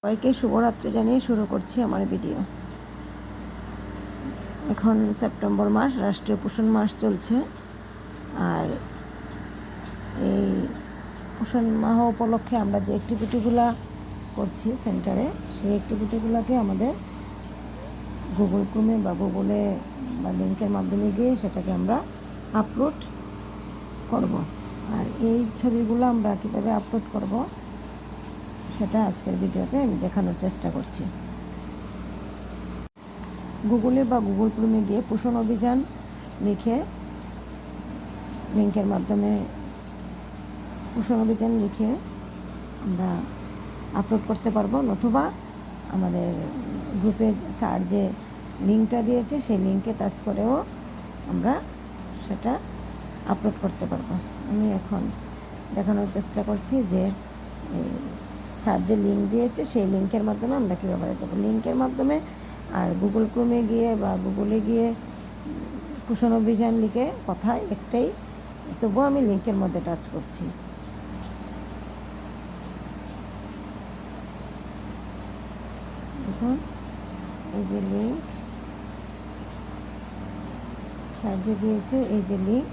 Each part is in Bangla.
সবাইকে শুভরাত্রি জানিয়ে শুরু করছি আমার ভিডিও। এখন সেপ্টেম্বর মাস, রাষ্ট্রীয় পোষণ মাস চলছে। আর এই পোষণ মাহ উপলক্ষে আমরা যে অ্যাক্টিভিটিগুলো করছি সেন্টারে, সেই অ্যাক্টিভিটিগুলোকে আমাদের গুগল ক্রোমে বা গুগলে বা লিঙ্কের মাধ্যমে গিয়ে সেটাকে আমরা আপলোড করব। আর এই ছবিগুলো আমরা কীভাবে আপলোড করব সেটা আজকের ভিডিওতে আমি দেখানোর চেষ্টা করছি। গুগলে বা গুগল ক্রোমে গিয়ে পোষণ অভিযান লিখে লিঙ্কের মাধ্যমে পোষণ অভিযান লিখে আমরা আপলোড করতে পারবো, নতুবা আমাদের গ্রুপের স্যার যে লিঙ্কটা দিয়েছে সেই লিঙ্কে টাচ করেও আমরা সেটা আপলোড করতে পারবো। আমি এখন দেখানোর চেষ্টা করছি যে স্যার যে লিঙ্ক দিয়েছে সেই লিঙ্কের মাধ্যমে আমরা কীভাবে যাব। লিঙ্কের মাধ্যমে আর গুগল ক্রোমে গিয়ে বা গুগলে গিয়ে পোষণ অভিযান লিখে কথায় একটাই, তবুও আমি লিঙ্কের মধ্যে টাচ করছি। এখন এই যে লিঙ্ক স্যার যে দিয়েছে, এই যে লিঙ্ক,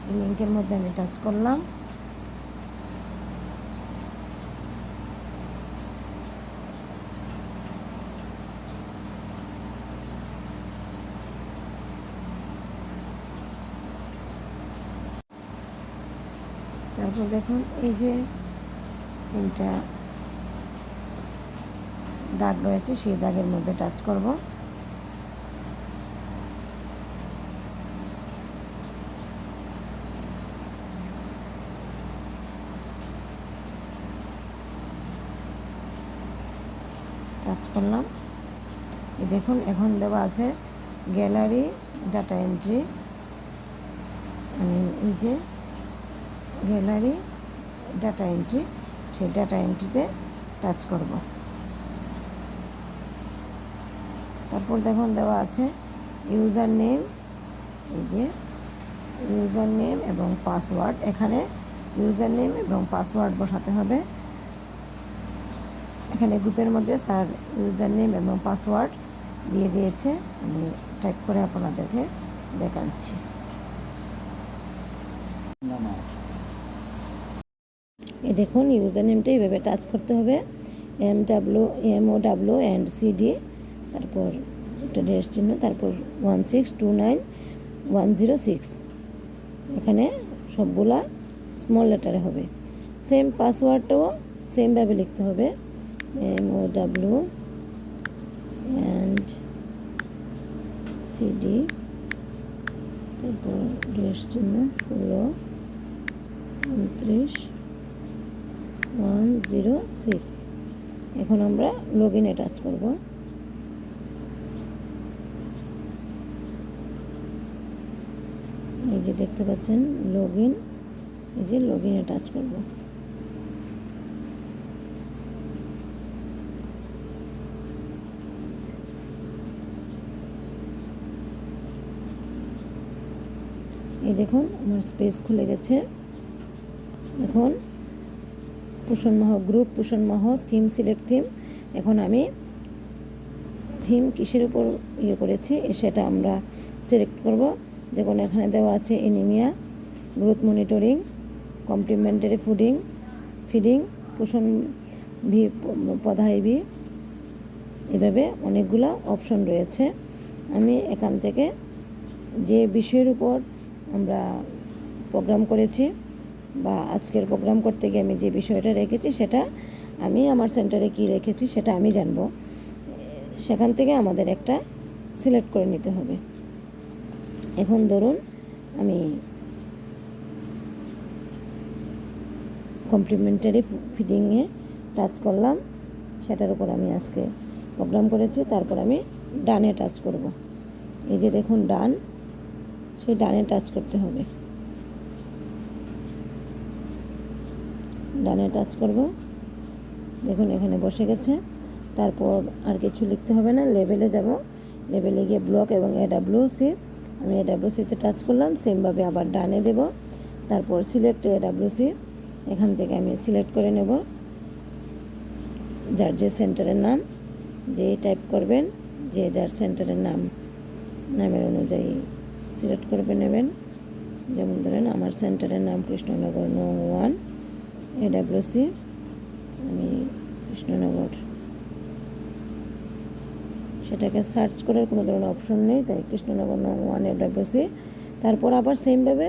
এই লিঙ্কের মধ্যে আমি টাচ করলাম। তারপর দেখুন এই যে তিনটা দাগ রয়েছে, সেই দাগের মধ্যে টাচ করব। টাচ করলাম। এই দেখুন এখন দেওয়া আছে গ্যালারি ডাটা এন্ট্রি। আমি এই যে গ্যালারি ডাটা এন্ট্রি, সেই ডাটা এন্ট্রিতে টাচ করব। তারপর দেখুন দেওয়া আছে ইউজার নেম, এই যে ইউজার নেম এবং পাসওয়ার্ড। এখানে ইউজার নেম এবং পাসওয়ার্ড বসাতে হবে। এখানে গ্রুপের মধ্যে স্যার ইউজার নেম এবং পাসওয়ার্ড দিয়ে দিয়েছে, আমি টাইপ করে আপনাদেরকে দেখাচ্ছি। এই দেখুন ইউজার নেমটা এইভাবে টাচ করতে হবে, MOWNCD, তারপর একটা ড্যাশ চিহ্ন, তারপর 1629106। এখানে সবগুলা স্মল লেটারে হবে। সেম পাসওয়ার্ডটাও সেমভাবে লিখতে হবে, MOWNCD, তারপর ড্যাশ চিহ্ন 1629 106। এখন আমরা লগ ইনে টাচ করব। এই যে দেখতে পাচ্ছেন লগ ইন, এই যে লগ ইনে টাচ করব। এই দেখুন আমার স্পেস খুলে গেছে। এখন পোষণ মাহ গ্রুপ, পোষণ মাহ থিম, সিলেক্ট থিম। এখন আমি থিম কিসের উপর করেছি সেটা আমরা সিলেক্ট করব। দেখুন এখানে দেওয়া আছে anaemia, growth monitoring, complimentary feeding, পোষণ পদাইবি, এভাবে অনেকগুলো অপশন রয়েছে। আমি এখান থেকে যে বিষয়ের উপর আমরা প্রোগ্রাম করেছি বা আজকের প্রোগ্রাম করতে গিয়ে আমি যে বিষয়টা রেখেছি সেটা আমি আমার সেন্টারে কি রেখেছি সেটা আমি জানব। সেখান থেকে আমাদের একটা সিলেক্ট করে নিতে হবে। এখন ধরুন আমি কমপ্লিমেন্টারি ফিডিংয়ে টাচ করলাম, সেটার উপর আমি আজকে প্রোগ্রাম করেছি। তারপর আমি ডানে টাচ করব। এই যে দেখুন ডান, সেই ডানে টাচ করতে হবে। ডানে টাচ করব, দেখুন এখানে বসে গেছে। তারপর আর কিছু লিখতে হবে না, লেভেলে যাব। লেভেলে গিয়ে ব্লক এবং AWC, আমি AWCতে টাচ করলাম। সেমভাবে আবার ডানে দেব, তারপর সিলেক্ট AWC, এখান থেকে আমি সিলেক্ট করে নেব। যার যে সেন্টারের নাম যেই টাইপ করবেন, যে যার সেন্টারের নামের অনুযায়ী সিলেক্ট করবে নেবেন। যেমন ধরেন আমার সেন্টারের নাম কৃষ্ণনগর নং 1 AWC, আমি কৃষ্ণনগর, সেটাকে সার্চ করার কোনো ধরনের অপশন নেই, তাই কৃষ্ণনগর নং 1 AWC। তারপর আবার সেমভাবে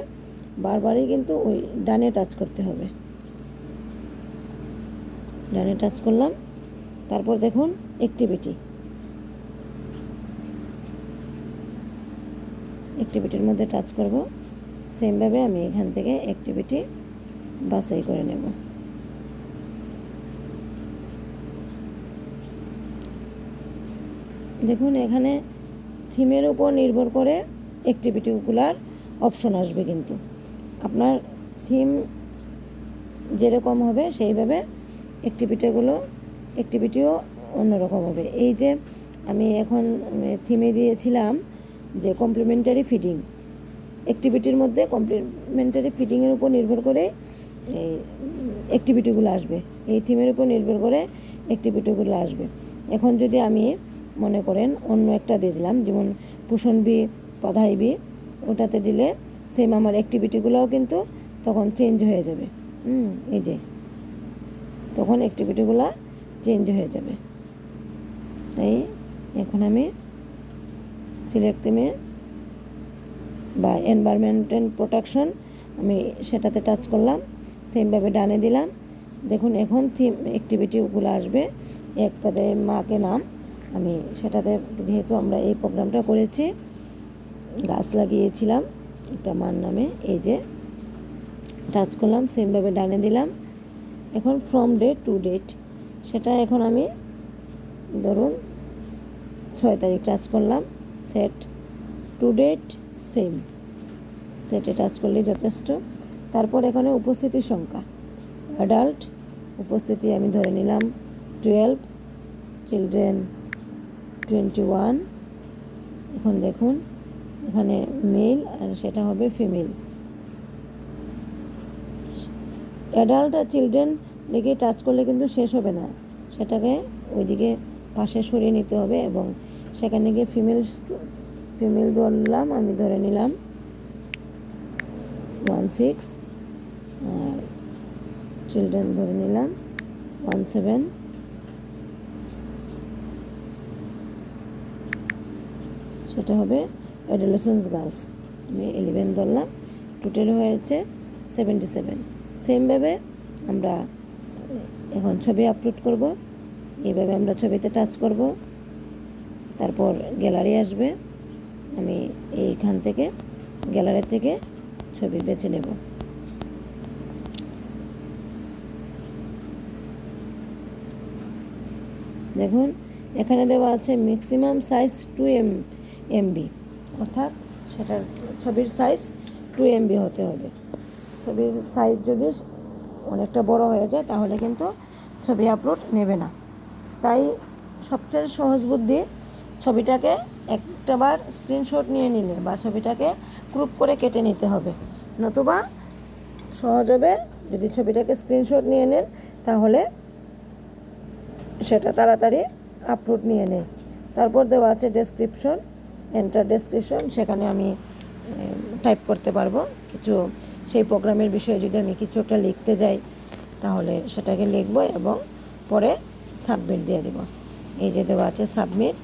বারবারই কিন্তু ওই ডানে টাচ করতে হবে। ডানে টাচ করলাম, তারপর দেখুন অ্যাক্টিভিটির মধ্যে টাচ করব। সেমভাবে আমি এখান থেকে অ্যাক্টিভিটি বাছাই করে নেব। দেখুন এখানে থিমের উপর নির্ভর করে অ্যাক্টিভিটিগুলার অপশন আসবে, কিন্তু আপনার থিম যেরকম হবে সেইভাবে অ্যাক্টিভিটিও অন্যরকম হবে। এই যে আমি এখন থিমে দিয়েছিলাম যে কমপ্লিমেন্টারি ফিডিং, অ্যাক্টিভিটির মধ্যে কমপ্লিমেন্টারি ফিডিংয়ের উপর নির্ভর করে এই অ্যাক্টিভিটিগুলো আসবে, এই থিমের উপর নির্ভর করে অ্যাক্টিভিটিগুলো আসবে। এখন যদি আমি মনে করেন অন্য একটা দিয়ে দিলাম, যেমন পোষণ বি পধাই বি, ওটাতে দিলে সেম আমার অ্যাক্টিভিটিগুলোও কিন্তু তখন চেঞ্জ হয়ে যাবে। এই যে তখন অ্যাক্টিভিটিগুলো চেঞ্জ হয়ে যাবে। তাই এখন আমি সিলেক্ট থিমে বা এনভায়রনমেন্ট অ্যান্ড প্রোটেকশন, আমি সেটাতে টাচ করলাম, সেমভাবে ডানে দিলাম। দেখুন এখন থিম অ্যাক্টিভিটিগুলো আসবে। এক পদে মাকে নাম, আমি সেটাতে যেহেতু আমরা এই প্রোগ্রামটা করেছি, গাছ লাগিয়েছিলাম একটা মার নামে, এই যে টাচ করলাম, সেমভাবে ডানে দিলাম। এখন ফ্রম ডেট টু ডেট, সেটা এখন আমি ধরুন 6 তারিখ টাচ করলাম, সেট টু ডেট সেম, সেটে টাচ করলেই যথেষ্ট। তারপর এখানে উপস্থিতির সংখ্যা, অ্যাডাল্ট উপস্থিতি আমি ধরে নিলাম 12, চিলড্রেন 21। এখন দেখুন এখানে মেল আর সেটা হবে ফিমেল। অ্যাডাল্ট আর চিলড্রেন লিখে টাচ করলে কিন্তু শেষ হবে না, সেটাকে ওইদিকে পাশে সরিয়ে নিতে হবে এবং সেখানে গিয়ে ফিমেল ধরলাম, আমি ধরে নিলাম 16, আর চিলড্রেন ধরে নিলাম 17। সেটা হবে অ্যাডোলেসেন্স গার্লস, আমি 11 ধরলাম, টোটাল হয়েছে 77। সেমভাবে আমরা এখন ছবি আপলোড করব। এইভাবে আমরা ছবিতে টাচ করব, তারপর গ্যালারি আসবে, আমি এইখান থেকে গ্যালারি থেকে ছবি বেছে নেব। দেখুন এখানে দেওয়া আছে ম্যাক্সিমাম সাইজ 2 MB, অর্থাৎ সেটার ছবির সাইজ 2 MB হতে হবে। ছবির সাইজ যদি অনেকটা বড় হয়ে যায় তাহলে কিন্তু ছবি আপলোড নেবে না। তাই সবচেয়ে সহজ বুদ্ধি, ছবিটাকে একটাবার স্ক্রিনশট নিয়ে নিলে বা ছবিটাকে ক্রপ করে কেটে নিতে হবে, নতুবা সহজ হবে যদি ছবিটাকে স্ক্রিনশট নিয়ে নেন, তাহলে সেটা তাড়াতাড়ি আপলোড নিয়ে নেয়। তারপর দেওয়া আছে ডেসক্রিপশন, এন্টার ডেসক্রিপশন, সেখানে আমি টাইপ করতে পারবো কিছু, সেই প্রোগ্রামের বিষয়ে যদি আমি কিছু একটা লিখতে যাই তাহলে সেটাকে লিখব এবং পরে সাবমিট দিয়ে দেব। এই যে দেওয়া আছে সাবমিট,